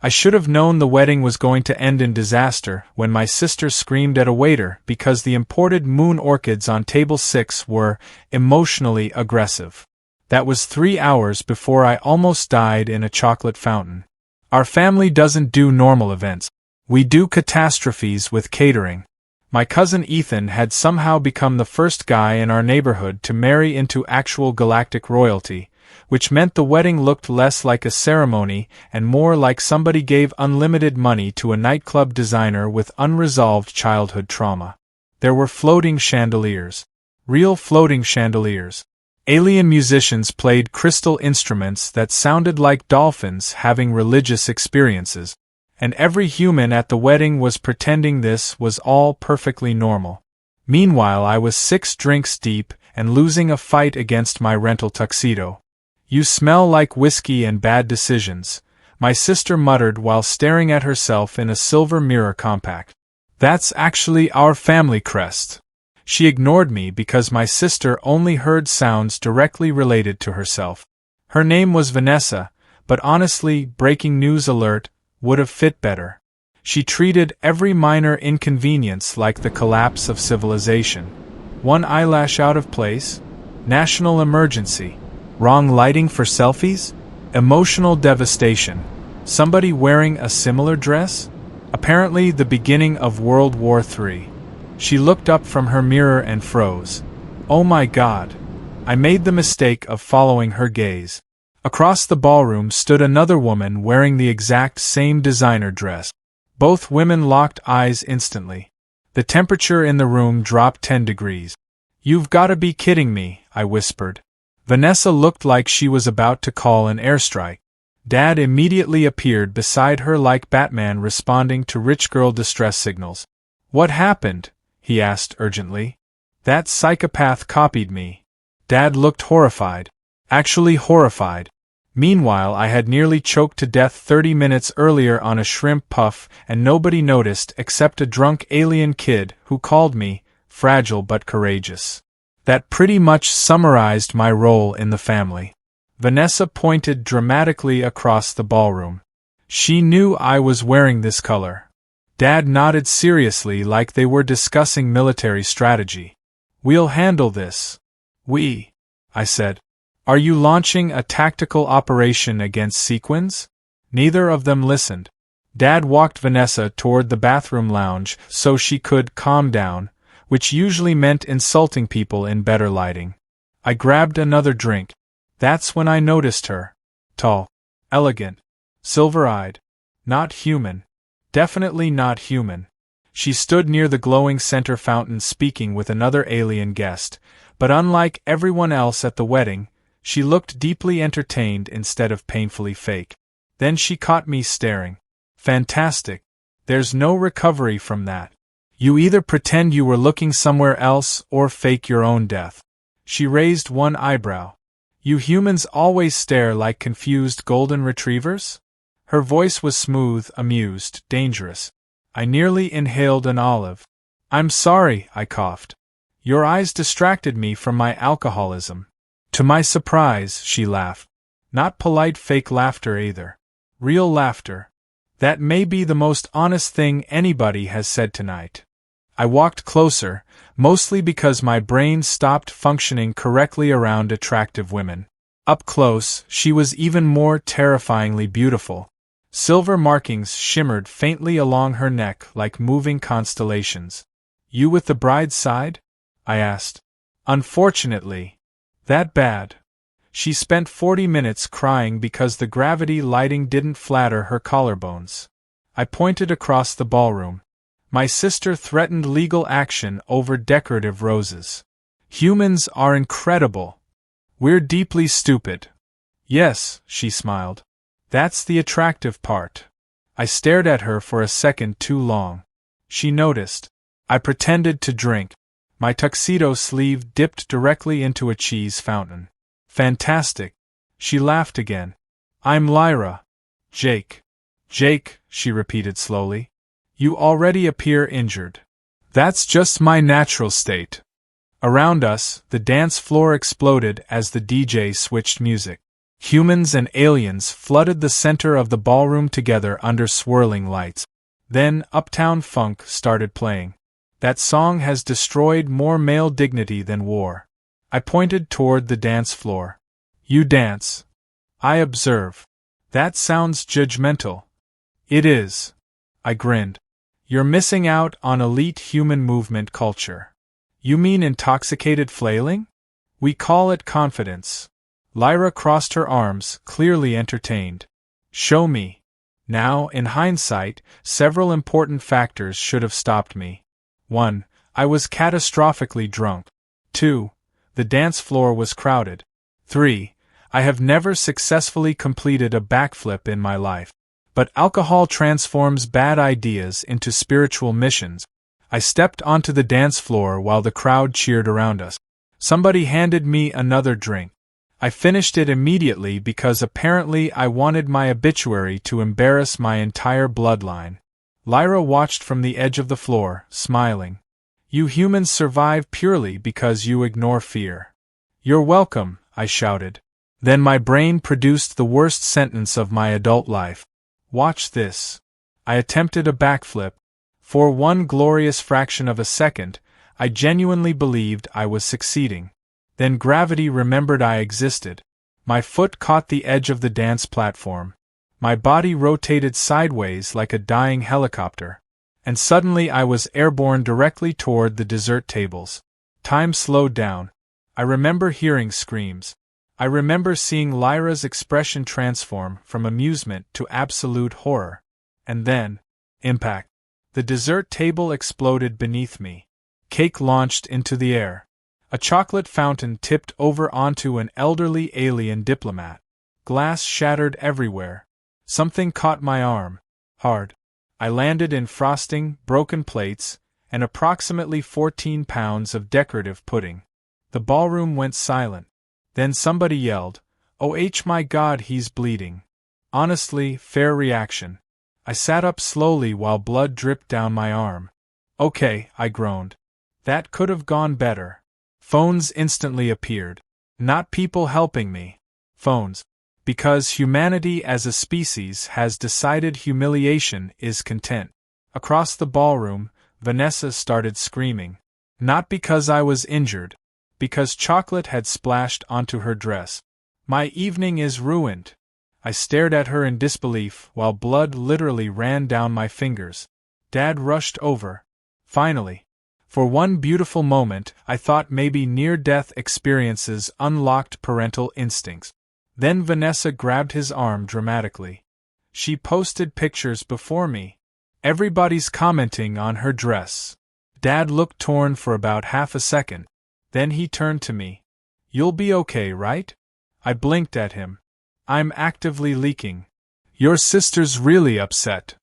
I should have known the wedding was going to end in disaster when my sister screamed at a waiter because the imported moon orchids on table 6 were emotionally aggressive. That was 3 hours before I almost died in a chocolate fountain. Our family doesn't do normal events. We do catastrophes with catering. My cousin Ethan had somehow become the first guy in our neighborhood to marry into actual galactic royalty, which meant the wedding looked less like a ceremony and more like somebody gave unlimited money to a nightclub designer with unresolved childhood trauma. There were floating chandeliers. Real floating chandeliers. Alien musicians played crystal instruments that sounded like dolphins having religious experiences. And every human at the wedding was pretending this was all perfectly normal. Meanwhile, I was 6 drinks deep and losing a fight against my rental tuxedo. "You smell like whiskey and bad decisions," my sister muttered while staring at herself in a silver mirror compact. "That's actually our family crest." She ignored me because my sister only heard sounds directly related to herself. Her name was Vanessa, but honestly, breaking news alert would have fit better. She treated every minor inconvenience like the collapse of civilization. One eyelash out of place? National emergency. Wrong lighting for selfies? Emotional devastation. Somebody wearing a similar dress? Apparently the beginning of World War III. She looked up from her mirror and froze. Oh my God! I made the mistake of following her gaze. Across the ballroom stood another woman wearing the exact same designer dress. Both women locked eyes instantly. The temperature in the room dropped 10 degrees. "You've got to be kidding me," I whispered. Vanessa looked like she was about to call an airstrike. Dad immediately appeared beside her like Batman responding to rich girl distress signals. "What happened?" he asked urgently. "That psychopath copied me." Dad looked horrified. Actually horrified. Meanwhile, I had nearly choked to death 30 minutes earlier on a shrimp puff and nobody noticed except a drunk alien kid who called me fragile but courageous. That pretty much summarized my role in the family. Vanessa pointed dramatically across the ballroom. She knew I was wearing this color. Dad nodded seriously like they were discussing military strategy. "We'll handle this." "We?" I said. "Are you launching a tactical operation against sequins?" Neither of them listened. Dad walked Vanessa toward the bathroom lounge so she could calm down, which usually meant insulting people in better lighting. I grabbed another drink. That's when I noticed her. Tall, elegant, silver-eyed. Not human. Definitely not human. She stood near the glowing center fountain speaking with another alien guest, but unlike everyone else at the wedding, she looked deeply entertained instead of painfully fake. Then she caught me staring. Fantastic. There's no recovery from that. You either pretend you were looking somewhere else or fake your own death. She raised one eyebrow. You humans always stare like confused golden retrievers? Her voice was smooth, amused, dangerous. I nearly inhaled an olive. "I'm sorry," I coughed. "Your eyes distracted me from my alcoholism." To my surprise, she laughed. Not polite fake laughter either. Real laughter. That may be the most honest thing anybody has said tonight. I walked closer, mostly because my brain stopped functioning correctly around attractive women. Up close, she was even more terrifyingly beautiful. Silver markings shimmered faintly along her neck like moving constellations. "You with the bride's side?" I asked. "Unfortunately. That bad." She spent 40 minutes crying because the gravity lighting didn't flatter her collarbones. I pointed across the ballroom. My sister threatened legal action over decorative roses. "Humans are incredible. We're deeply stupid." "Yes," she smiled. "That's the attractive part." I stared at her for a second too long. She noticed. I pretended to drink. My tuxedo sleeve dipped directly into a cheese fountain. "Fantastic." She laughed again. "I'm Lyra." "Jake." "Jake," she repeated slowly. "You already appear injured." "That's just my natural state." Around us, the dance floor exploded as the DJ switched music. Humans and aliens flooded the center of the ballroom together under swirling lights. Then Uptown Funk started playing. That song has destroyed more male dignity than war. I pointed toward the dance floor. You dance. I observe. That sounds judgmental. It is. I grinned. You're missing out on elite human movement culture. You mean intoxicated flailing? We call it confidence. Lyra crossed her arms, clearly entertained. Show me. Now, in hindsight, several important factors should have stopped me. 1. I was catastrophically drunk. 2. The dance floor was crowded. 3. I have never successfully completed a backflip in my life. But alcohol transforms bad ideas into spiritual missions. I stepped onto the dance floor while the crowd cheered around us. Somebody handed me another drink. I finished it immediately because apparently I wanted my obituary to embarrass my entire bloodline. Lyra watched from the edge of the floor, smiling. You humans survive purely because you ignore fear. You're welcome, I shouted. Then my brain produced the worst sentence of my adult life. Watch this. I attempted a backflip. For one glorious fraction of a second, I genuinely believed I was succeeding. Then gravity remembered I existed. My foot caught the edge of the dance platform. My body rotated sideways like a dying helicopter. And suddenly I was airborne directly toward the dessert tables. Time slowed down. I remember hearing screams. I remember seeing Lyra's expression transform from amusement to absolute horror. And then, impact. The dessert table exploded beneath me. Cake launched into the air. A chocolate fountain tipped over onto an elderly alien diplomat. Glass shattered everywhere. Something caught my arm. Hard. I landed in frosting, broken plates, and approximately 14 pounds of decorative pudding. The ballroom went silent. Then somebody yelled, "Oh my God, he's bleeding." Honestly, fair reaction. I sat up slowly while blood dripped down my arm. Okay, I groaned. That could have gone better. Phones instantly appeared. Not people helping me. Phones. Because humanity as a species has decided humiliation is content. Across the ballroom, Vanessa started screaming. Not because I was injured. Because chocolate had splashed onto her dress. My evening is ruined. I stared at her in disbelief while blood literally ran down my fingers. Dad rushed over. Finally. For one beautiful moment, I thought maybe near-death experiences unlocked parental instincts. Then Vanessa grabbed his arm dramatically. She posted pictures before me. Everybody's commenting on her dress. Dad looked torn for about half a second. Then he turned to me. You'll be okay, right? I blinked at him. I'm actively leaking. Your sister's really upset.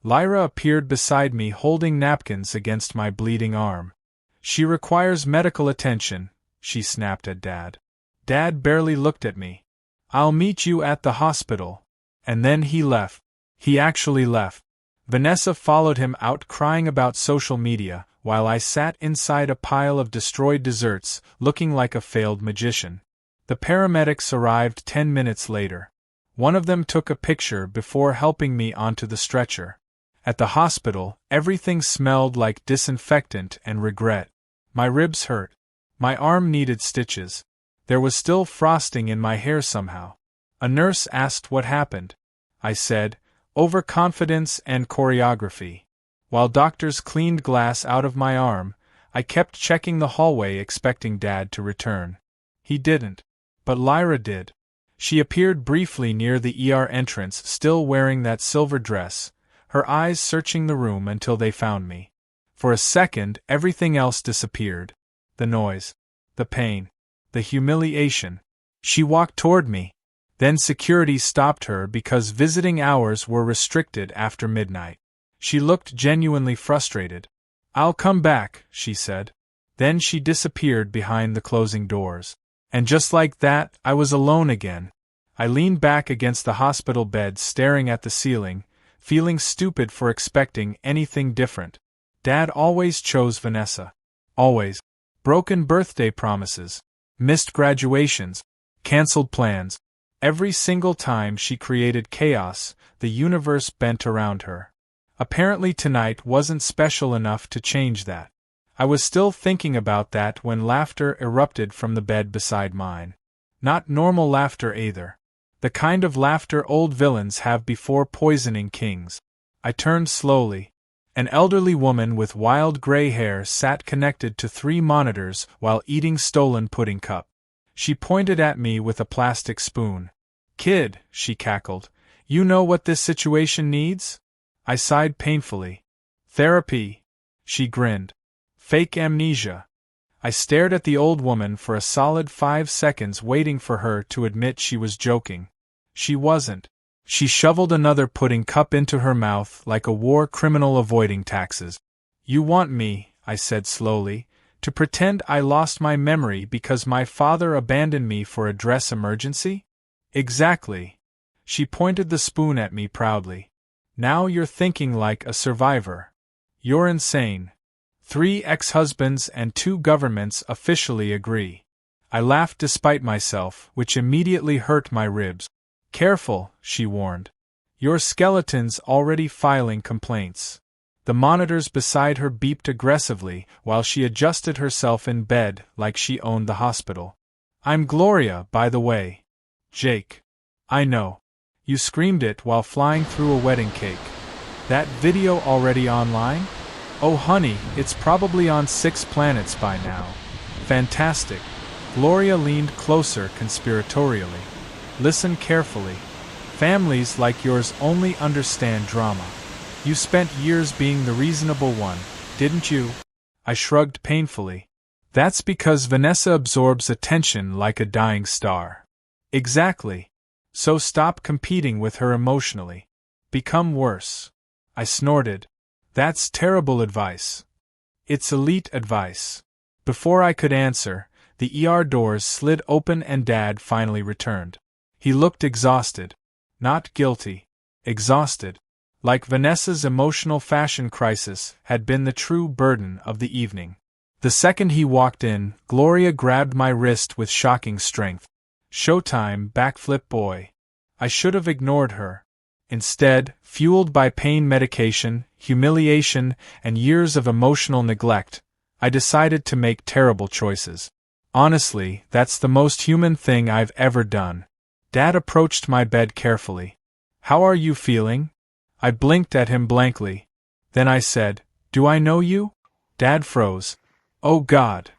Lyra appeared beside me holding napkins against my bleeding arm. She requires medical attention, she snapped at Dad. Dad barely looked at me. I'll meet you at the hospital. And then he left. He actually left. Vanessa followed him out crying about social media, while I sat inside a pile of destroyed desserts, looking like a failed magician. The paramedics arrived 10 minutes later. One of them took a picture before helping me onto the stretcher. At the hospital, everything smelled like disinfectant and regret. My ribs hurt. My arm needed stitches. There was still frosting in my hair somehow. A nurse asked what happened. I said, overconfidence and choreography. While doctors cleaned glass out of my arm, I kept checking the hallway expecting Dad to return. He didn't. But Lyra did. She appeared briefly near the ER entrance, still wearing that silver dress, her eyes searching the room until they found me. For a second, everything else disappeared. The noise. The pain. The humiliation. She walked toward me. Then security stopped her because visiting hours were restricted after midnight. She looked genuinely frustrated. I'll come back, she said. Then she disappeared behind the closing doors. And just like that, I was alone again. I leaned back against the hospital bed staring at the ceiling, feeling stupid for expecting anything different. Dad always chose Vanessa. Always. Broken birthday promises. Missed graduations. Cancelled plans. Every single time she created chaos, the universe bent around her. Apparently tonight wasn't special enough to change that. I was still thinking about that when laughter erupted from the bed beside mine. Not normal laughter either. The kind of laughter old villains have before poisoning kings. I turned slowly. An elderly woman with wild gray hair sat connected to 3 monitors while eating stolen pudding cup. She pointed at me with a plastic spoon. "Kid," she cackled, "you know what this situation needs?" I sighed painfully. "Therapy." She grinned. "Fake amnesia." I stared at the old woman for a solid 5 seconds waiting for her to admit she was joking. She wasn't. She shoveled another pudding cup into her mouth like a war criminal avoiding taxes. "You want me," I said slowly, "to pretend I lost my memory because my father abandoned me for a dress emergency?" "Exactly." She pointed the spoon at me proudly. "Now you're thinking like a survivor. You're insane. 3 ex-husbands and 2 governments officially agree." I laughed despite myself, which immediately hurt my ribs. "Careful," she warned. "Your skeleton's already filing complaints." The monitors beside her beeped aggressively while she adjusted herself in bed like she owned the hospital. "I'm Gloria, by the way." "Jake." "I know. You screamed it while flying through a wedding cake. That video already online?" "Oh honey, it's probably on 6 planets by now." "Fantastic." Gloria leaned closer conspiratorially. "Listen carefully. Families like yours only understand drama. You spent years being the reasonable one, didn't you?" I shrugged painfully. "That's because Vanessa absorbs attention like a dying star." "Exactly. So stop competing with her emotionally. Become worse." I snorted. "That's terrible advice." "It's elite advice." Before I could answer, the ER doors slid open and Dad finally returned. He looked exhausted. Not guilty. Exhausted. Like Vanessa's emotional fashion crisis had been the true burden of the evening. The second he walked in, Gloria grabbed my wrist with shocking strength. "Showtime, backflip boy." I should have ignored her. Instead, fueled by pain medication, humiliation, and years of emotional neglect, I decided to make terrible choices. Honestly, that's the most human thing I've ever done. Dad approached my bed carefully. "How are you feeling?" I blinked at him blankly. Then I said, "Do I know you?" Dad froze. "Oh God."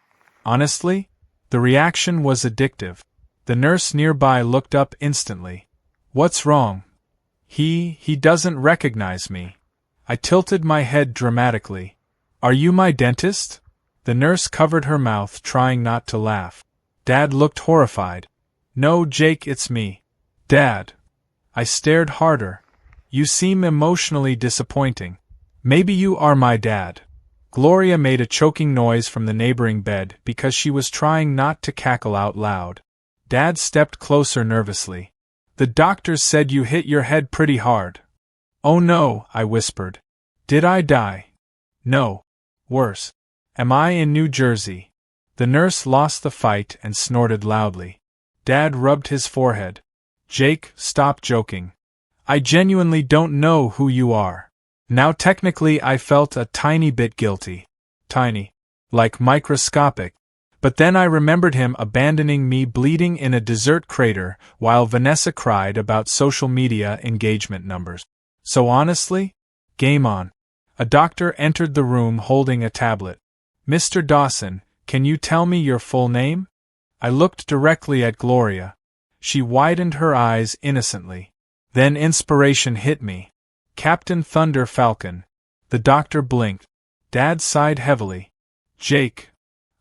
Honestly? The reaction was addictive. The nurse nearby looked up instantly. "What's wrong?" He doesn't recognize me." I tilted my head dramatically. "Are you my dentist?" The nurse covered her mouth, trying not to laugh. Dad looked horrified. "No, Jake, it's me." "Dad." I stared harder. "You seem emotionally disappointing. Maybe you are my dad." Gloria made a choking noise from the neighboring bed because she was trying not to cackle out loud. Dad stepped closer nervously. "The doctors said you hit your head pretty hard." "Oh no," I whispered. "Did I die?" "No. Worse. Am I in New Jersey?" The nurse lost the fight and snorted loudly. Dad rubbed his forehead. "Jake, stop joking. I genuinely don't know who you are." Now technically I felt a tiny bit guilty. Tiny. Like microscopic. But then I remembered him abandoning me bleeding in a desert crater while Vanessa cried about social media engagement numbers. So honestly? Game on. A doctor entered the room holding a tablet. "Mr. Dawson, can you tell me your full name?" I looked directly at Gloria. She widened her eyes innocently. Then inspiration hit me. "Captain Thunder Falcon." The doctor blinked. Dad sighed heavily. "Jake.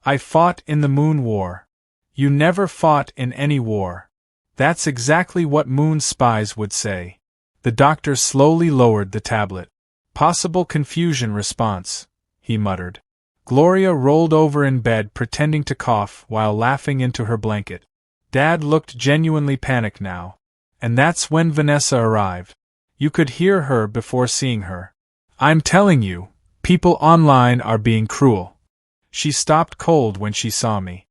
I fought in the Moon War." "You never fought in any war." "That's exactly what Moon spies would say." The doctor slowly lowered the tablet. "Possible confusion response," he muttered. Gloria rolled over in bed pretending to cough while laughing into her blanket. Dad looked genuinely panicked now. And that's when Vanessa arrived. You could hear her before seeing her. "I'm telling you, people online are being cruel." She stopped cold when she saw me.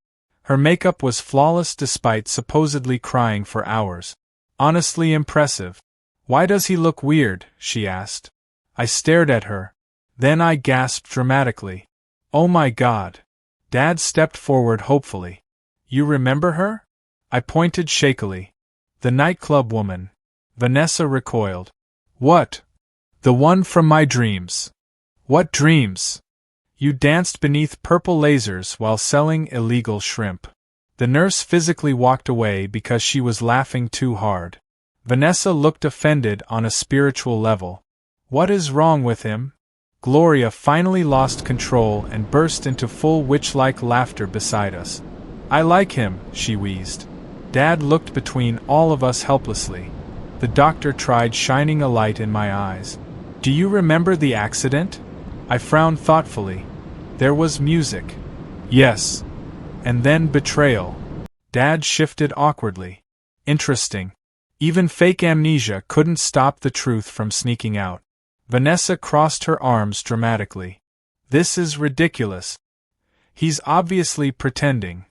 Her makeup was flawless despite supposedly crying for hours. Honestly impressive. Why does he look weird? She asked. I stared at her. Then I gasped dramatically. Oh my God. Dad stepped forward hopefully. You remember her? I pointed shakily. The nightclub woman. Vanessa recoiled. What? The one from my dreams. What dreams? You danced beneath purple lasers while selling illegal shrimp. The nurse physically walked away because she was laughing too hard. Vanessa looked offended on a spiritual level. What is wrong with him? Gloria finally lost control and burst into full witch-like laughter beside us. I like him, she wheezed. Dad looked between all of us helplessly. The doctor tried shining a light in my eyes. Do you remember the accident? I frowned thoughtfully. There was music. Yes. And then betrayal. Dad shifted awkwardly. Interesting. Even fake amnesia couldn't stop the truth from sneaking out. Vanessa crossed her arms dramatically. This is ridiculous. He's obviously pretending.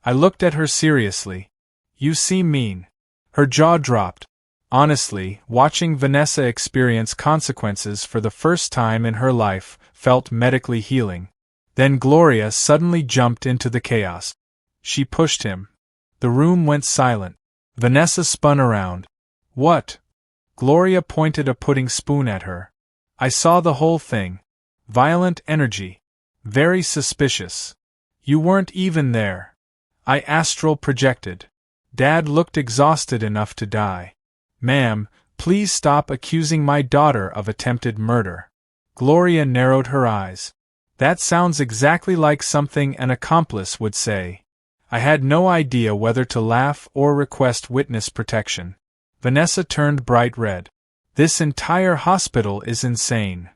I looked at her seriously. You seem mean. Her jaw dropped. Honestly, watching Vanessa experience consequences for the first time in her life felt medically healing. Then Gloria suddenly jumped into the chaos. She pushed him. The room went silent. Vanessa spun around. What? Gloria pointed a pudding spoon at her. I saw the whole thing. Violent energy. Very suspicious. You weren't even there. I astral projected. Dad looked exhausted enough to die. Ma'am, please stop accusing my daughter of attempted murder. Gloria narrowed her eyes. That sounds exactly like something an accomplice would say. I had no idea whether to laugh or request witness protection. Vanessa turned bright red. This entire hospital is insane.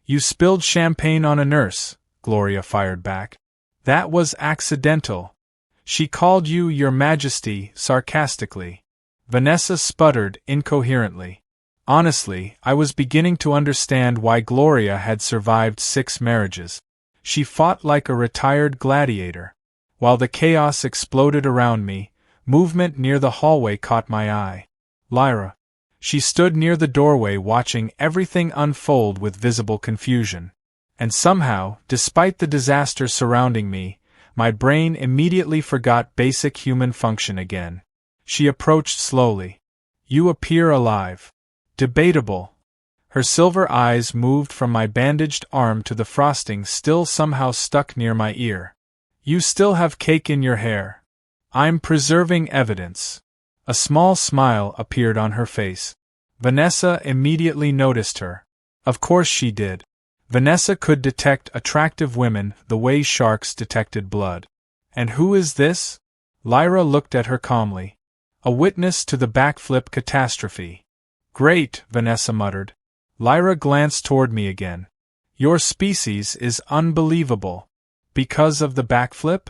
You spilled champagne on a nurse, Gloria fired back. That was accidental. She called you Your Majesty sarcastically. Vanessa sputtered incoherently. Honestly, I was beginning to understand why Gloria had survived 6 marriages. She fought like a retired gladiator. While the chaos exploded around me, movement near the hallway caught my eye. Lyra. She stood near the doorway watching everything unfold with visible confusion. And somehow, despite the disaster surrounding me, my brain immediately forgot basic human function again. She approached slowly. You appear alive. Debatable. Her silver eyes moved from my bandaged arm to the frosting still somehow stuck near my ear. You still have cake in your hair. I'm preserving evidence. A small smile appeared on her face. Vanessa immediately noticed her. Of course she did. Vanessa could detect attractive women the way sharks detected blood. And who is this? Lyra looked at her calmly. A witness to the backflip catastrophe. Great, Vanessa muttered. Lyra glanced toward me again. Your species is unbelievable. Because of the backflip?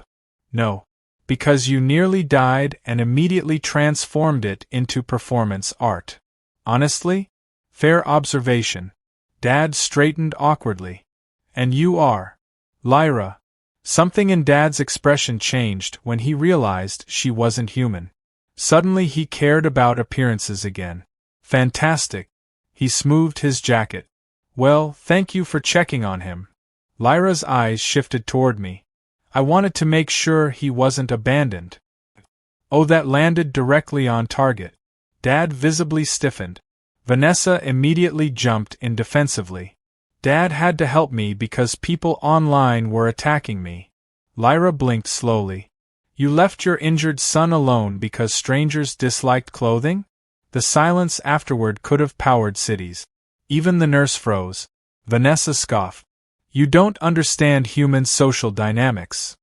No. Because you nearly died and immediately transformed it into performance art. Honestly? Fair observation. Dad straightened awkwardly. And you are? Lyra. Something in Dad's expression changed when he realized she wasn't human. Suddenly he cared about appearances again. Fantastic. He smoothed his jacket. Well, thank you for checking on him. Lyra's eyes shifted toward me. I wanted to make sure he wasn't abandoned. Oh, that landed directly on target. Dad visibly stiffened. Vanessa immediately jumped in defensively. Dad had to help me because people online were attacking me. Lyra blinked slowly. You left your injured son alone because strangers disliked clothing? The silence afterward could have powered cities. Even the nurse froze. Vanessa scoffed. You don't understand human social dynamics.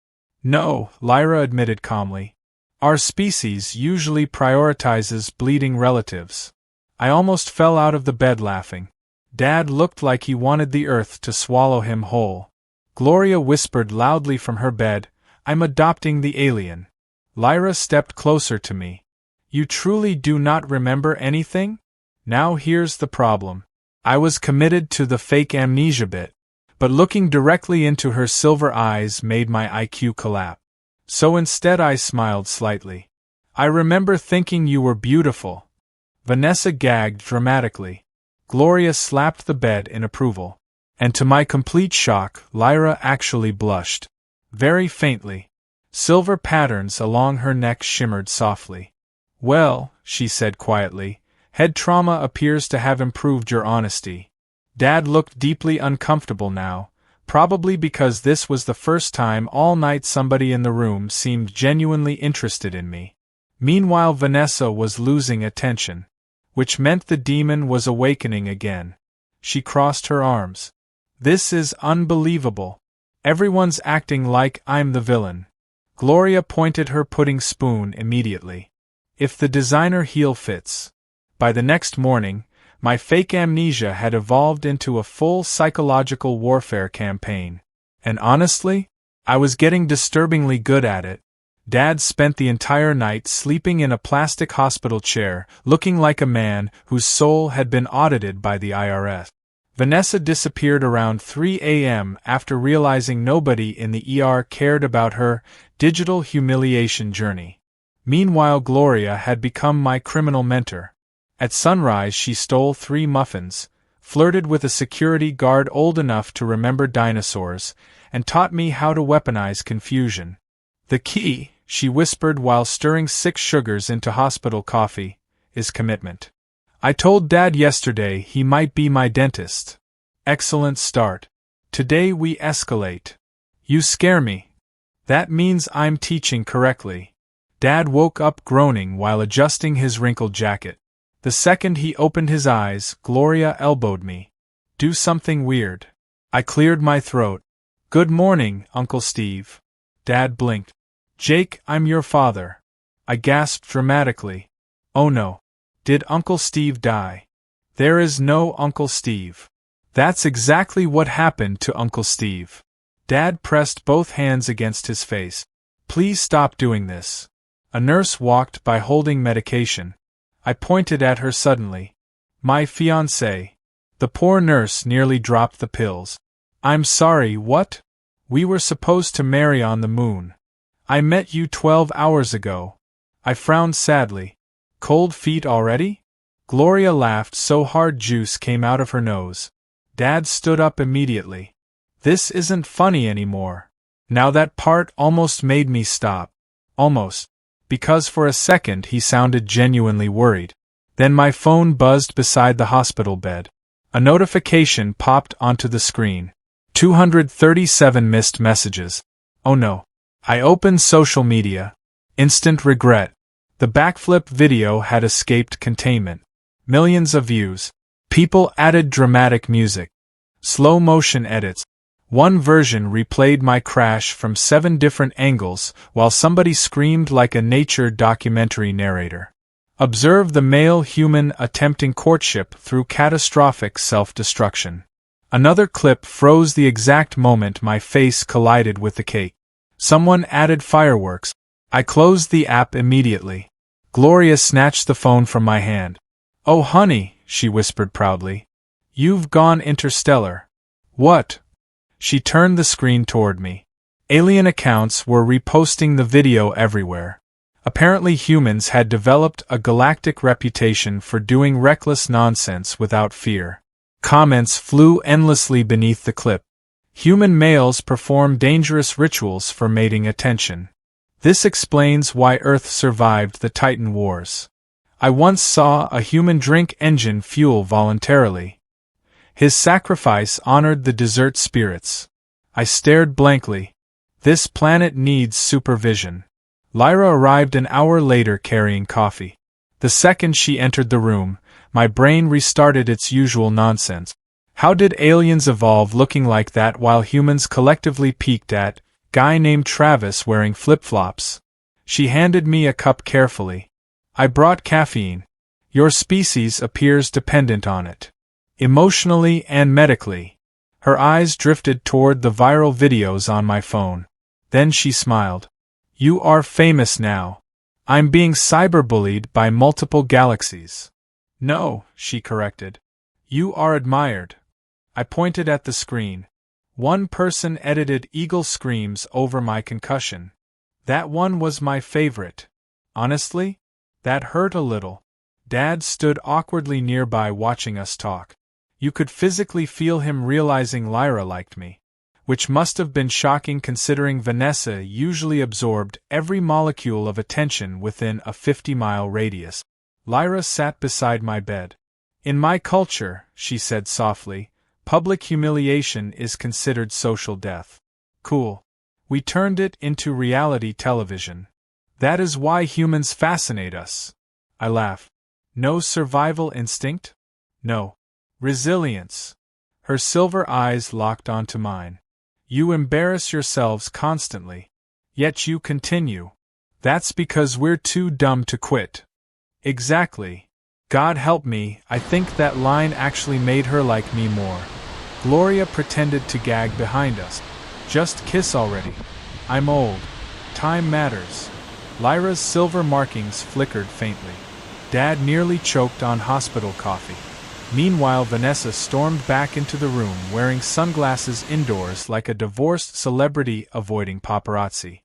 No, Lyra admitted calmly. Our species usually prioritizes bleeding relatives. I almost fell out of the bed laughing. Dad looked like he wanted the earth to swallow him whole. Gloria whispered loudly from her bed, I'm adopting the alien. Lyra stepped closer to me. You truly do not remember anything? Now here's the problem. I was committed to the fake amnesia bit, but looking directly into her silver eyes made my IQ collapse. So instead I smiled slightly. I remember thinking you were beautiful. Vanessa gagged dramatically. Gloria slapped the bed in approval. And to my complete shock, Lyra actually blushed. Very faintly. Silver patterns along her neck shimmered softly. Well, she said quietly, head trauma appears to have improved your honesty. Dad looked deeply uncomfortable now, probably because this was the first time all night somebody in the room seemed genuinely interested in me. Meanwhile, Vanessa was losing attention, which meant the demon was awakening again. She crossed her arms. This is unbelievable. Everyone's acting like I'm the villain. Gloria pointed her pudding spoon immediately. If the designer heel fits. By the next morning, my fake amnesia had evolved into a full psychological warfare campaign. And honestly, I was getting disturbingly good at it. Dad spent the entire night sleeping in a plastic hospital chair, looking like a man whose soul had been audited by the IRS. Vanessa disappeared around 3 a.m. after realizing nobody in the ER cared about her digital humiliation journey. Meanwhile, Gloria had become my criminal mentor. At sunrise, she stole 3 muffins, flirted with a security guard old enough to remember dinosaurs, and taught me how to weaponize confusion. The key, she whispered while stirring 6 sugars into hospital coffee, is commitment. I told Dad yesterday he might be my dentist. Excellent start. Today we escalate. You scare me. That means I'm teaching correctly. Dad woke up groaning while adjusting his wrinkled jacket. The second he opened his eyes, Gloria elbowed me. Do something weird. I cleared my throat. Good morning, Uncle Steve. Dad blinked. Jake, I'm your father. I gasped dramatically. Oh no. Did Uncle Steve die? There is no Uncle Steve. That's exactly what happened to Uncle Steve. Dad pressed both hands against his face. Please stop doing this. A nurse walked by holding medication. I pointed at her suddenly. My fiancée. The poor nurse nearly dropped the pills. I'm sorry, what? We were supposed to marry on the moon. I met you 12 hours ago. I frowned sadly. Cold feet already? Gloria laughed so hard juice came out of her nose. Dad stood up immediately. This isn't funny anymore. Now that part almost made me stop. Almost. Because for a second he sounded genuinely worried. Then my phone buzzed beside the hospital bed. A notification popped onto the screen. 237 missed messages. Oh no. I opened social media. Instant regret. The backflip video had escaped containment. Millions of views. People added dramatic music. Slow motion edits. One version replayed my crash from 7 different angles while somebody screamed like a nature documentary narrator. Observe the male human attempting courtship through catastrophic self-destruction. Another clip froze the exact moment my face collided with the cake. Someone added fireworks. I closed the app immediately. Gloria snatched the phone from my hand. Oh honey, she whispered proudly. You've gone interstellar. What? She turned the screen toward me. Alien accounts were reposting the video everywhere. Apparently humans had developed a galactic reputation for doing reckless nonsense without fear. Comments flew endlessly beneath the clip. Human males perform dangerous rituals for mating attention. This explains why Earth survived the Titan Wars. I once saw a human drink engine fuel voluntarily. His sacrifice honored the desert spirits. I stared blankly. This planet needs supervision. Lyra arrived an hour later carrying coffee. The second she entered the room, my brain restarted its usual nonsense. How did aliens evolve looking like that while humans collectively peeked at guy named Travis wearing flip-flops? She handed me a cup carefully. I brought caffeine. Your species appears dependent on it. Emotionally and medically. Her eyes drifted toward the viral videos on my phone. Then she smiled. You are famous now. I'm being cyberbullied by multiple galaxies. No, she corrected. You are admired. I pointed at the screen. One person edited eagle screams over my concussion. That one was my favorite. Honestly? That hurt a little. Dad stood awkwardly nearby watching us talk. You could physically feel him realizing Lyra liked me. Which must have been shocking considering Vanessa usually absorbed every molecule of attention within a 50-mile radius. Lyra sat beside my bed. In my culture, she said softly, public humiliation is considered social death. Cool. We turned it into reality television. That is why humans fascinate us. I laughed. No survival instinct? No. Resilience. Her silver eyes locked onto mine. You embarrass yourselves constantly. Yet you continue. That's because we're too dumb to quit. Exactly. God help me, I think that line actually made her like me more. Gloria pretended to gag behind us. Just kiss already. I'm old. Time matters. Lyra's silver markings flickered faintly. Dad nearly choked on hospital coffee. Meanwhile, Vanessa stormed back into the room wearing sunglasses indoors like a divorced celebrity avoiding paparazzi.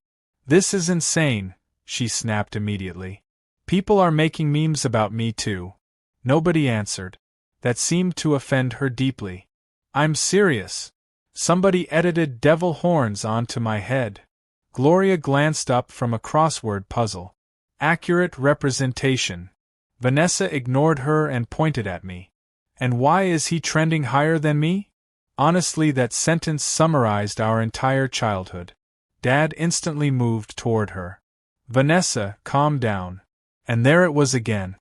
This is insane, she snapped immediately. People are making memes about me too. Nobody answered. That seemed to offend her deeply. I'm serious. Somebody edited devil horns onto my head. Gloria glanced up from a crossword puzzle. Accurate representation. Vanessa ignored her and pointed at me. And why is he trending higher than me? Honestly, that sentence summarized our entire childhood. Dad instantly moved toward her. Vanessa, calm down. And there it was again.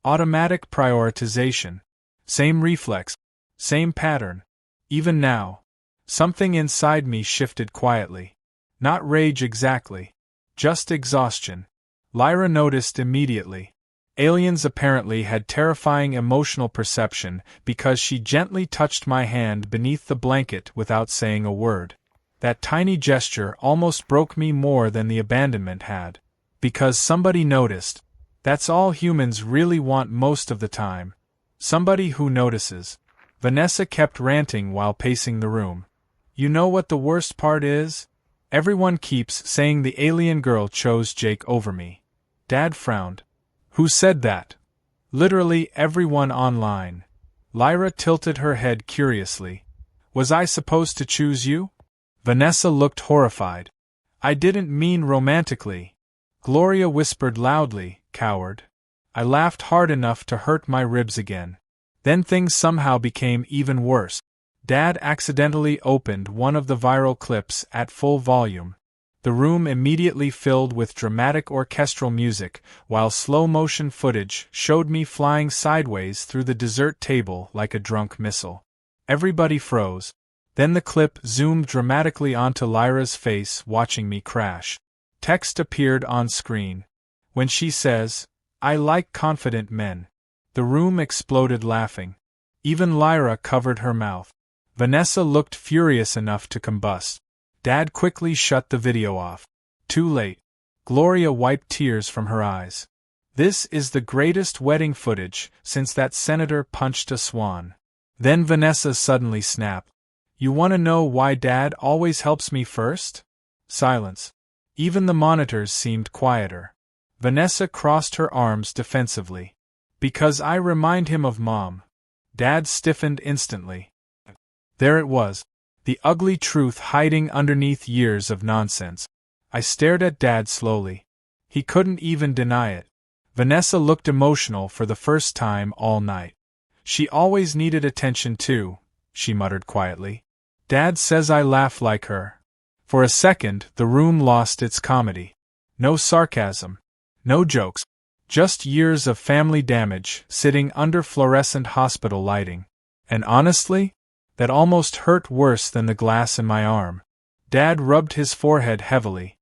Automatic prioritization. Same reflex. Same pattern. Even now. Something inside me shifted quietly. Not rage exactly. Just exhaustion. Lyra noticed immediately. Aliens apparently had terrifying emotional perception because she gently touched my hand beneath the blanket without saying a word. That tiny gesture almost broke me more than the abandonment had. Because somebody noticed. That's all humans really want most of the time. Somebody who notices. Vanessa kept ranting while pacing the room. You know what the worst part is? Everyone keeps saying the alien girl chose Jake over me. Dad frowned. Who said that? Literally everyone online. Lyra tilted her head curiously. Was I supposed to choose you? Vanessa looked horrified. I didn't mean romantically. Gloria whispered loudly, coward. I laughed hard enough to hurt my ribs again. Then things somehow became even worse. Dad accidentally opened one of the viral clips at full volume. The room immediately filled with dramatic orchestral music, while slow-motion footage showed me flying sideways through the dessert table like a drunk missile. Everybody froze. Then the clip zoomed dramatically onto Lyra's face watching me crash. Text appeared on screen. When she says, I like confident men. The room exploded laughing. Even Lyra covered her mouth. Vanessa looked furious enough to combust. Dad quickly shut the video off. Too late. Gloria wiped tears from her eyes. This is the greatest wedding footage since that senator punched a swan. Then Vanessa suddenly snapped. You want to know why Dad always helps me first? Silence. Even the monitors seemed quieter. Vanessa crossed her arms defensively. Because I remind him of Mom. Dad stiffened instantly. There it was. The ugly truth hiding underneath years of nonsense. I stared at Dad slowly. He couldn't even deny it. Vanessa looked emotional for the first time all night. She always needed attention too, she muttered quietly. Dad says I laugh like her. For a second, the room lost its comedy. No sarcasm. No jokes. Just years of family damage sitting under fluorescent hospital lighting. And honestly, that almost hurt worse than the glass in my arm. Dad rubbed his forehead heavily.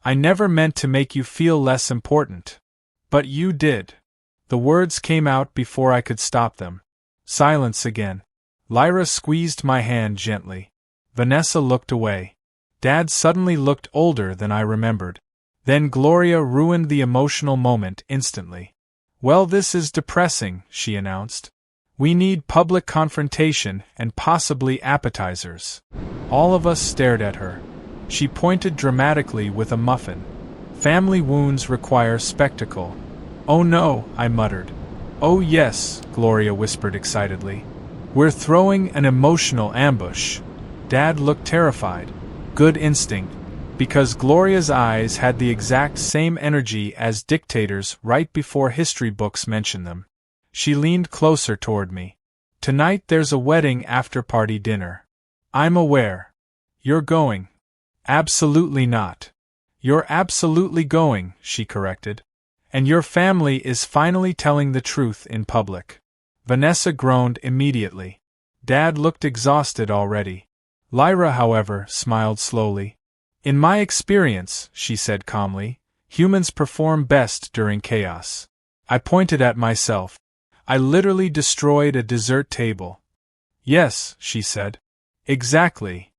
I never meant to make you feel less important. But you did. The words came out before I could stop them. Silence again. Lyra squeezed my hand gently. Vanessa looked away. Dad suddenly looked older than I remembered. Then Gloria ruined the emotional moment instantly. Well, this is depressing, she announced. We need public confrontation and possibly appetizers. All of us stared at her. She pointed dramatically with a muffin. Family wounds require spectacle. Oh no, I muttered. Oh yes, Gloria whispered excitedly. We're throwing an emotional ambush. Dad looked terrified. Good instinct, because Gloria's eyes had the exact same energy as dictators right before history books mention them. She leaned closer toward me. Tonight there's a wedding after-party dinner. I'm aware. You're going. Absolutely not. You're absolutely going, she corrected. And your family is finally telling the truth in public. Vanessa groaned immediately. Dad looked exhausted already. Lyra, however, smiled slowly. In my experience, she said calmly, humans perform best during chaos. I pointed at myself. I literally destroyed a dessert table. Yes, she said. Exactly.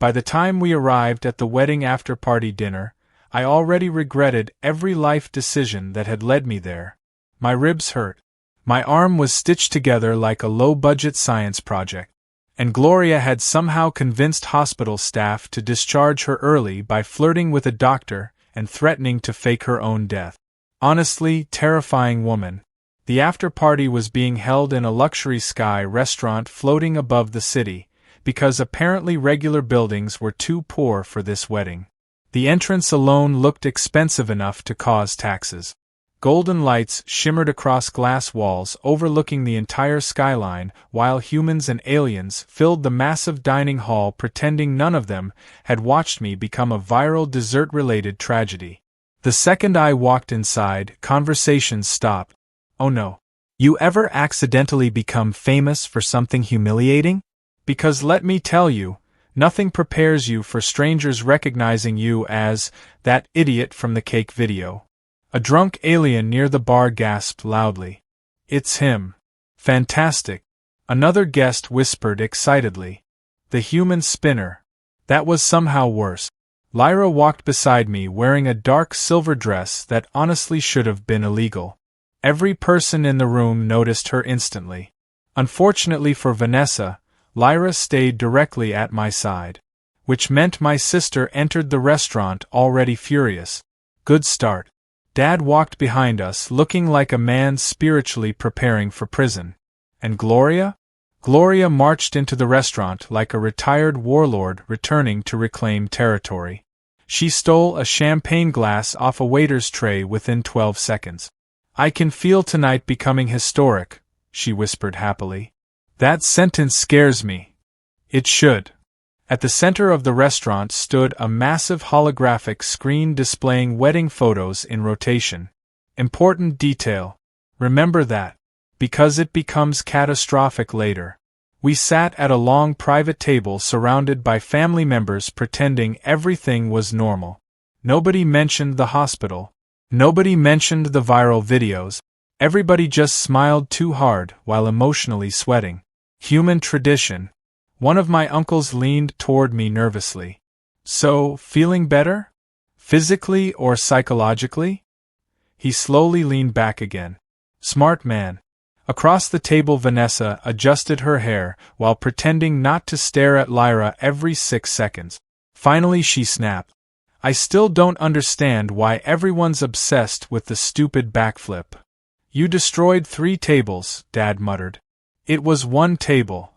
By the time we arrived at the wedding after-party dinner, I already regretted every life decision that had led me there. My ribs hurt. My arm was stitched together like a low-budget science project. And Gloria had somehow convinced hospital staff to discharge her early by flirting with a doctor and threatening to fake her own death. Honestly, terrifying woman. The after-party was being held in a luxury sky restaurant floating above the city, because apparently regular buildings were too poor for this wedding. The entrance alone looked expensive enough to cause taxes. Golden lights shimmered across glass walls overlooking the entire skyline, while humans and aliens filled the massive dining hall pretending none of them had watched me become a viral dessert-related tragedy. The second I walked inside, conversations stopped. Oh no. You ever accidentally become famous for something humiliating? Because let me tell you, nothing prepares you for strangers recognizing you as that idiot from the cake video. A drunk alien near the bar gasped loudly. It's him. Fantastic. Another guest whispered excitedly. The human spinner. That was somehow worse. Lyra walked beside me wearing a dark silver dress that honestly should have been illegal. Every person in the room noticed her instantly. Unfortunately for Vanessa, Lyra stayed directly at my side. Which meant my sister entered the restaurant already furious. Good start. Dad walked behind us looking like a man spiritually preparing for prison. And Gloria? Gloria marched into the restaurant like a retired warlord returning to reclaim territory. She stole a champagne glass off a waiter's tray within 12 seconds. I can feel tonight becoming historic, she whispered happily. That sentence scares me. It should. At the center of the restaurant stood a massive holographic screen displaying wedding photos in rotation. Important detail. Remember that. Because it becomes catastrophic later. We sat at a long private table surrounded by family members pretending everything was normal. Nobody mentioned the hospital. Nobody mentioned the viral videos. Everybody just smiled too hard while emotionally sweating. Human tradition. One of my uncles leaned toward me nervously. So, feeling better? Physically or psychologically? He slowly leaned back again. Smart man. Across the table Vanessa adjusted her hair while pretending not to stare at Lyra every 6 seconds. Finally she snapped. I still don't understand why everyone's obsessed with the stupid backflip. You destroyed 3 tables, Dad muttered. It was 1 table.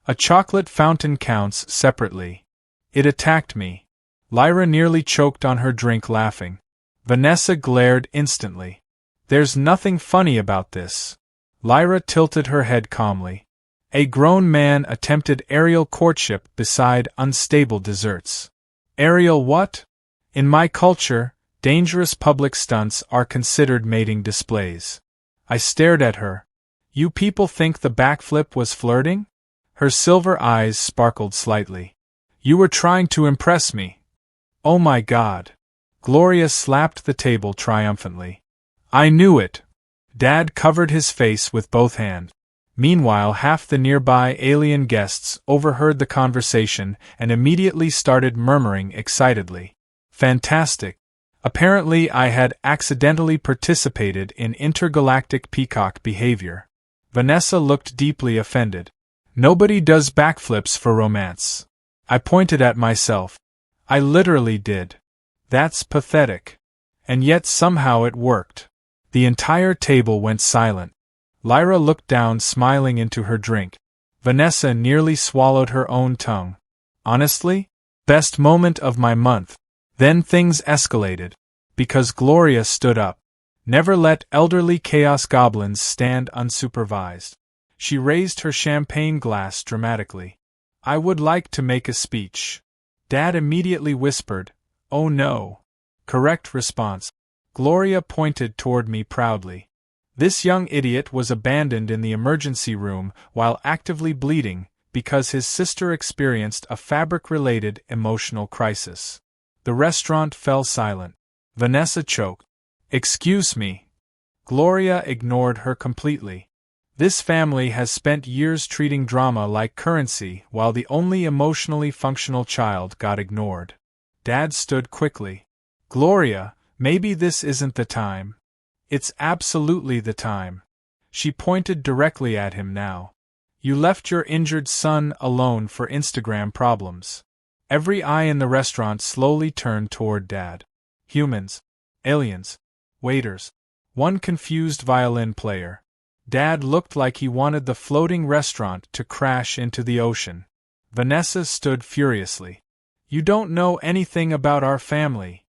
A chocolate fountain counts separately. It attacked me. Lyra nearly choked on her drink laughing. Vanessa glared instantly. There's nothing funny about this. Lyra tilted her head calmly. A grown man attempted aerial courtship beside unstable desserts. Aerial what? In my culture, dangerous public stunts are considered mating displays. I stared at her. You people think the backflip was flirting? Her silver eyes sparkled slightly. You were trying to impress me. Oh my God. Gloria slapped the table triumphantly. I knew it. Dad covered his face with both hands. Meanwhile, half the nearby alien guests overheard the conversation and immediately started murmuring excitedly. Fantastic. Apparently I had accidentally participated in intergalactic peacock behavior. Vanessa looked deeply offended. Nobody does backflips for romance. I pointed at myself. I literally did. That's pathetic. And yet somehow it worked. The entire table went silent. Lyra looked down, smiling into her drink. Vanessa nearly swallowed her own tongue. Honestly? Best moment of my month. Then things escalated. Because Gloria stood up. Never let elderly chaos goblins stand unsupervised. She raised her champagne glass dramatically. I would like to make a speech. Dad immediately whispered, "Oh no." Correct response. Gloria pointed toward me proudly. This young idiot was abandoned in the emergency room while actively bleeding because his sister experienced a fabric-related emotional crisis. The restaurant fell silent. Vanessa choked. "Excuse me." Gloria ignored her completely. This family has spent years treating drama like currency while the only emotionally functional child got ignored. Dad stood quickly. "Gloria, maybe this isn't the time." "It's absolutely the time." She pointed directly at him now. "You left your injured son alone for Instagram problems." Every eye in the restaurant slowly turned toward Dad. Humans. Aliens. Waiters. One confused violin player. Dad looked like he wanted the floating restaurant to crash into the ocean. Vanessa stood furiously. "You don't know anything about our family.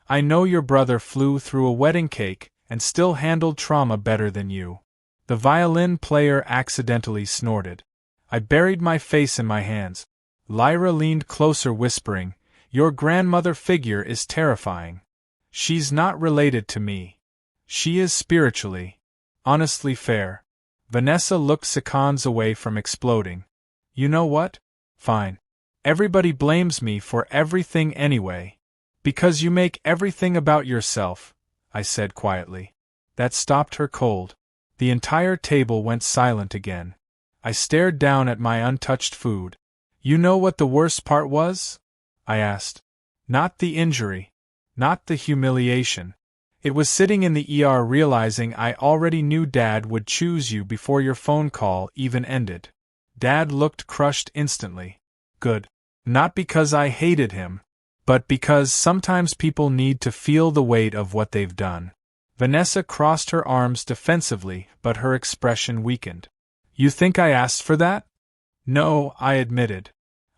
I know your brother flew through a wedding cake and still handled trauma better than you." The violin player accidentally snorted. I buried my face in my hands. Lyra leaned closer, whispering, "Your grandmother figure is terrifying. She's not related to me. She is spiritually, honestly fair." Vanessa looked seconds away from exploding. "You know what? Fine. Everybody blames me for everything anyway. Because you make everything about yourself," I said quietly. That stopped her cold. The entire table went silent again. I stared down at my untouched food. "You know what the worst part was?" I asked. "Not the injury. Not the humiliation. It was sitting in the ER realizing I already knew Dad would choose you before your phone call even ended." Dad looked crushed instantly. "Good. Not because I hated him, but because sometimes people need to feel the weight of what they've done." Vanessa crossed her arms defensively, but her expression weakened. "You think I asked for that?" "No," I admitted.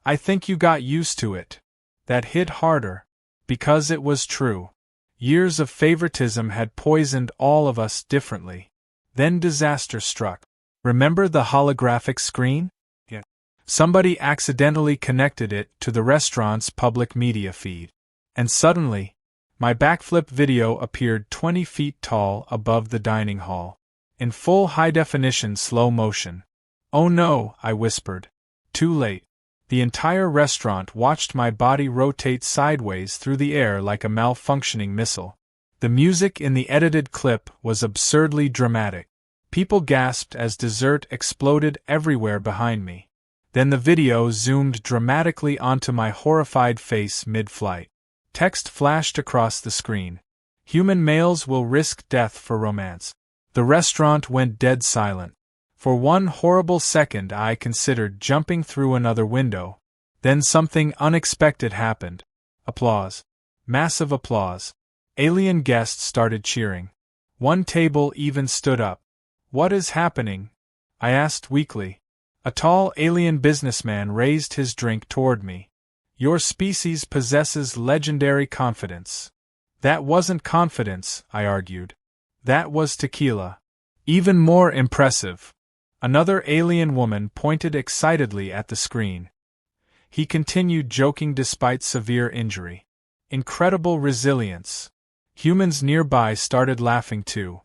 "I think you got used to it." That hit harder. Because it was true. Years of favoritism had poisoned all of us differently. Then disaster struck. Remember the holographic screen? Yeah. Somebody accidentally connected it to the restaurant's public media feed. And suddenly, my backflip video appeared 20 feet tall above the dining hall. In full high-definition slow motion. "Oh no," I whispered. Too late. The entire restaurant watched my body rotate sideways through the air like a malfunctioning missile. The music in the edited clip was absurdly dramatic. People gasped as dessert exploded everywhere behind me. Then the video zoomed dramatically onto my horrified face mid-flight. Text flashed across the screen. "Human males will risk death for romance." The restaurant went dead silent. For one horrible second I considered jumping through another window. Then something unexpected happened. Applause. Massive applause. Alien guests started cheering. One table even stood up. "What is happening?" I asked weakly. A tall alien businessman raised his drink toward me. "Your species possesses legendary confidence." "That wasn't confidence," I argued. "That was tequila." "Even more impressive." Another alien woman pointed excitedly at the screen. He continued joking despite severe injury. "Incredible resilience." Humans nearby started laughing too.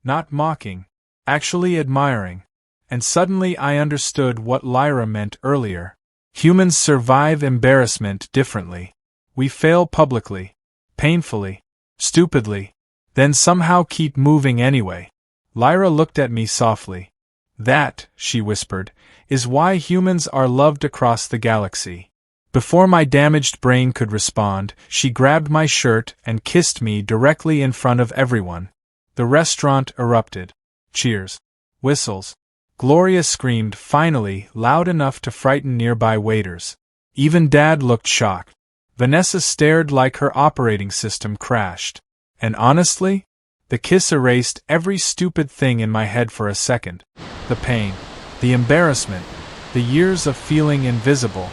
Not mocking. Actually admiring. And suddenly I understood what Lyra meant earlier. Humans survive embarrassment differently. We fail publicly. Painfully. Stupidly. Then somehow keep moving anyway. Lyra looked at me softly. "That," she whispered, "is why humans are loved across the galaxy." Before my damaged brain could respond, she grabbed my shirt and kissed me directly in front of everyone. The restaurant erupted. Cheers. Whistles. Gloria screamed finally, loud enough to frighten nearby waiters. Even Dad looked shocked. Vanessa stared like her operating system crashed. And honestly, the kiss erased every stupid thing in my head for a second. The pain, the embarrassment, the years of feeling invisible,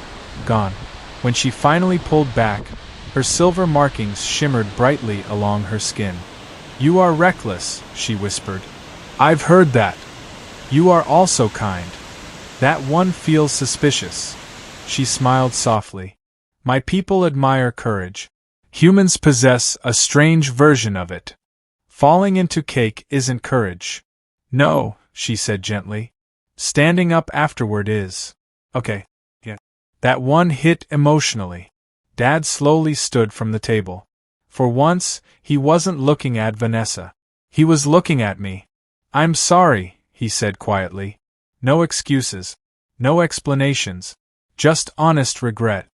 gone. When she finally pulled back, her silver markings shimmered brightly along her skin. "You are reckless," she whispered. "I've heard that. You are also kind. That one feels suspicious." She smiled softly. "My people admire courage. Humans possess a strange version of it. Falling into cake isn't courage." "No," she said gently. "Standing up afterward is." "Okay. Yeah." That one hit emotionally. Dad slowly stood from the table. For once, he wasn't looking at Vanessa. He was looking at me. "I'm sorry," he said quietly. "No excuses. No explanations. Just honest regret.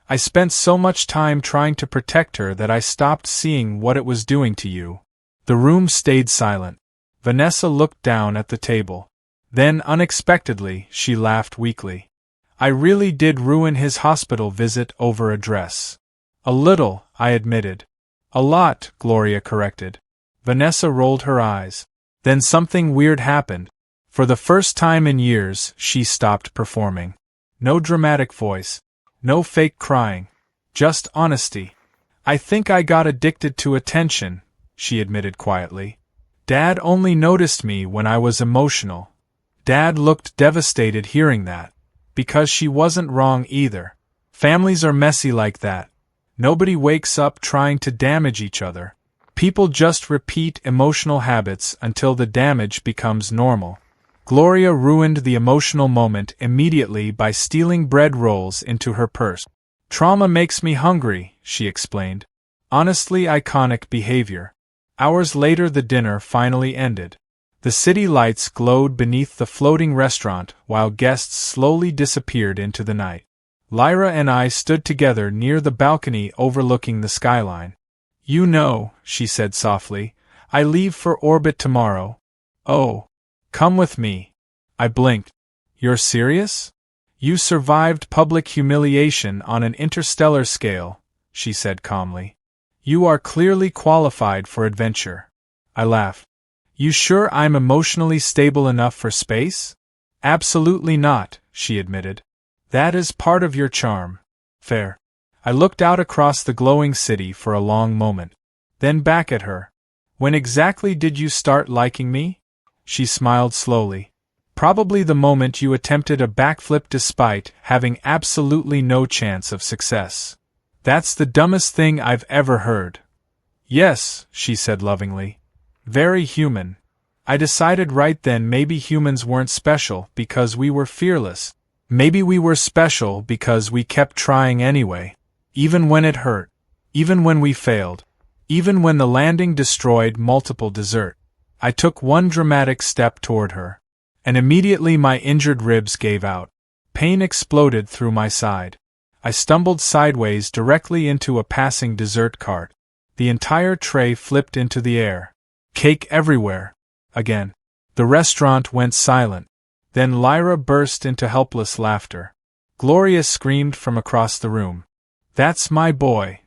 I spent so much time trying to protect her that I stopped seeing what it was doing to you." The room stayed silent. Vanessa looked down at the table. Then, unexpectedly, she laughed weakly. "I really did ruin his hospital visit over a dress." "A little," I admitted. "A lot," Gloria corrected. Vanessa rolled her eyes. Then something weird happened. For the first time in years, she stopped performing. No dramatic voice. No fake crying. Just honesty. "I think I got addicted to attention," she admitted quietly. "Dad only noticed me when I was emotional." Dad looked devastated hearing that. Because she wasn't wrong either. Families are messy like that. Nobody wakes up trying to damage each other. People just repeat emotional habits until the damage becomes normal. Gloria ruined the emotional moment immediately by stealing bread rolls into her purse. "Trauma makes me hungry," she explained. Honestly iconic behavior. Hours later the dinner finally ended. The city lights glowed beneath the floating restaurant while guests slowly disappeared into the night. Lyra and I stood together near the balcony overlooking the skyline. "You know," she said softly, "I leave for orbit tomorrow." "Oh. Come with me." I blinked. "You're serious?" "You survived public humiliation on an interstellar scale," she said calmly. "You are clearly qualified for adventure." I laughed. "You sure I'm emotionally stable enough for space?" "Absolutely not," she admitted. "That is part of your charm." "Fair." I looked out across the glowing city for a long moment. Then back at her. "When exactly did you start liking me?" She smiled slowly. "Probably the moment you attempted a backflip despite having absolutely no chance of success." "That's the dumbest thing I've ever heard." "Yes," she said lovingly. "Very human. I decided right then maybe humans weren't special because we were fearless. Maybe we were special because we kept trying anyway. Even when it hurt. Even when we failed. Even when the landing destroyed multiple dessert." I took one dramatic step toward her. And immediately my injured ribs gave out. Pain exploded through my side. I stumbled sideways directly into a passing dessert cart. The entire tray flipped into the air. Cake everywhere. Again. The restaurant went silent. Then Lyra burst into helpless laughter. Gloria screamed from across the room. "That's my boy,"